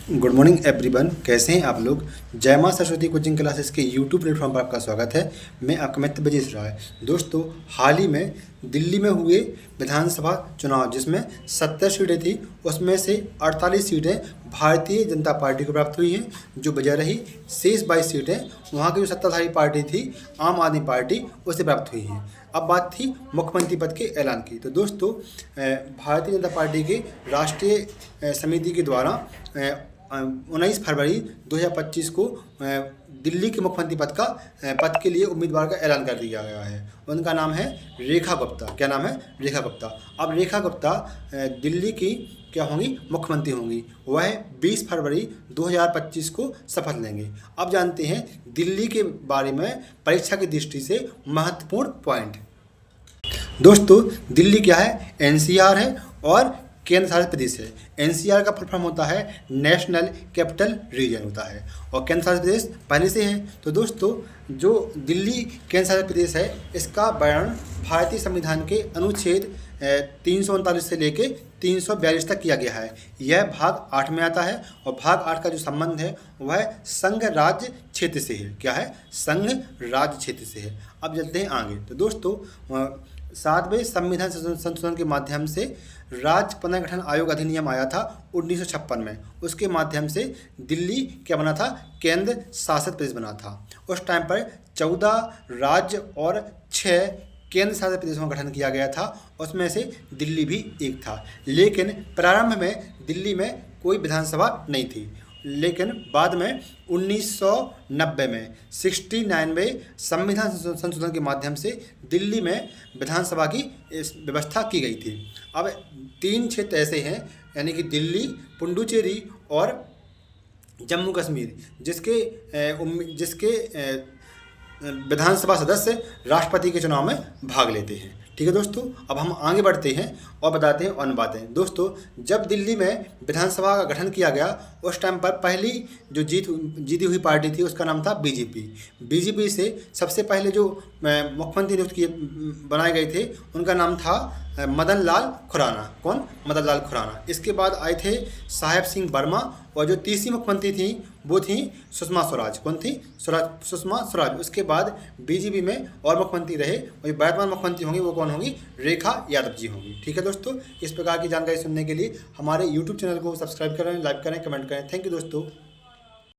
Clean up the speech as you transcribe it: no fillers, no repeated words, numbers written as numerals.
Good morning everyone, कैसे हैं आप लोग। जय मां सरस्वती कोचिंग क्लासेस के यूट्यूब प्लेटफॉर्म पर आपका स्वागत है। मैं आपका मित्र ब्रजेश राय। दोस्तों, हाल ही में दिल्ली में हुए विधानसभा चुनाव जिसमें 70 सीटें थी, उसमें से 48 सीटें भारतीय जनता पार्टी को प्राप्त हुई हैं, जो बजाय रही शेष 22 सीटें वहाँ की जो सत्ताधारी पार्टी थी आम आदमी पार्टी, उसे प्राप्त हुई हैं। अब बात थी मुख्यमंत्री पद के ऐलान की। तो दोस्तों, भारतीय जनता पार्टी के राष्ट्रीय समिति के द्वारा 19 फरवरी 2025 को दिल्ली के मुख्यमंत्री पद के लिए उम्मीदवार का ऐलान कर दिया गया है। उनका नाम है रेखा गुप्ता। क्या नाम है? रेखा गुप्ता। अब रेखा गुप्ता दिल्ली की क्या होंगी? मुख्यमंत्री होंगी। वह 20 फरवरी 2025 को शपथ लेंगे। अब जानते हैं दिल्ली के बारे में परीक्षा की दृष्टि से महत्वपूर्ण पॉइंट। दोस्तों, दिल्ली क्या है? एनसीआर है और केंद्र शासित प्रदेश है। एनसीआर का फुल फॉर्म होता है नेशनल कैपिटल रीजन होता है, और केंद्र शासित प्रदेश पहले से है। तो दोस्तों, जो दिल्ली केंद्र शासित प्रदेश है, इसका वर्णन भारतीय संविधान के अनुच्छेद 339 से लेके 342 तक किया गया है। यह भाग 8 में आता है, और भाग 8 का जो संबंध है वह संघ राज्य क्षेत्र से है। क्या है? संघ राज्य क्षेत्र से है। अब चलते हैं आगे। तो दोस्तों, 7वें संविधान संशोधन के माध्यम से राज्य पुनर्गठन आयोग अधिनियम आया था 1956 में। उसके माध्यम से दिल्ली क्या बना था? केंद्र शासित प्रदेश बना था। उस टाइम पर 14 राज्य और 6 केंद्र शासित प्रदेशों का गठन किया गया था, उसमें से दिल्ली भी एक था। लेकिन प्रारंभ में दिल्ली में कोई विधानसभा नहीं थी, लेकिन बाद में 1990 में 69वें संविधान संशोधन के माध्यम से दिल्ली में विधानसभा की व्यवस्था की गई थी। अब 3 क्षेत्र ऐसे हैं, यानी कि दिल्ली, पुडुचेरी और जम्मू कश्मीर, जिसके विधानसभा सदस्य राष्ट्रपति के चुनाव में भाग लेते हैं। ठीक है दोस्तों, अब हम आगे बढ़ते हैं और बताते हैं अन्य बातें। दोस्तों, जब दिल्ली में विधानसभा का गठन किया गया, उस टाइम पर पहली जो जीती हुई पार्टी थी उसका नाम था बीजेपी। बीजेपी से सबसे पहले जो मुख्यमंत्री नियुक्त किए बनाए गए थे, उनका नाम था मदन लाल खुराना। कौन? मदन लाल खुराना। इसके बाद आए थे साहेब सिंह वर्मा, और जो तीसरी मुख्यमंत्री थी वो थी सुषमा स्वराज। कौन थी? सुषमा स्वराज। उसके बाद बीजेपी में और मुख्यमंत्री रहे, और वर्तमान मुख्यमंत्री होंगी वो कौन होंगी? रेखा यादव जी होंगी। ठीक है दोस्तों, इस प्रकार की जानकारी सुनने के लिए हमारे यूट्यूब चैनल को सब्सक्राइब करें, लाइक करें, कमेंट करें। थैंक यू दोस्तों।